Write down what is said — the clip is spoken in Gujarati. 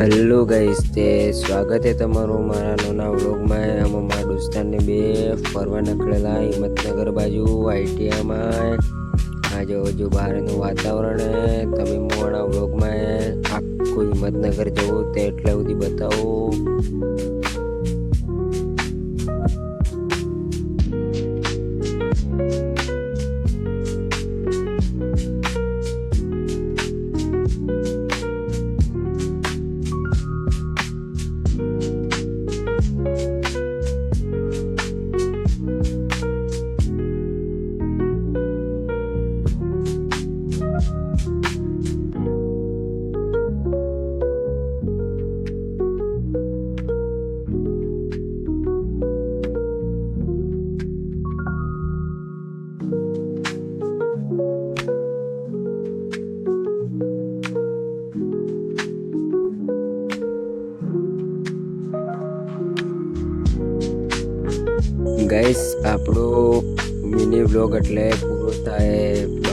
હેલો ગાઈસ, તે સ્વાગત છે તમારું મારા નાના વ્લોગમાં. આમાં મારા દોસ્તારને બે ફરવા નીકળેલા હિંમતનગર બાજુ આઈટીઆઈમાં. આજે હજુ બહારનું વાતાવરણ તમે મોવાના વ્લોગમાં આખું હિંમતનગર જવું તે એટલે સુધી બતાવું. ગાઈસ, આપણો મિની વ્લોગ એટલે પૂરો થાય.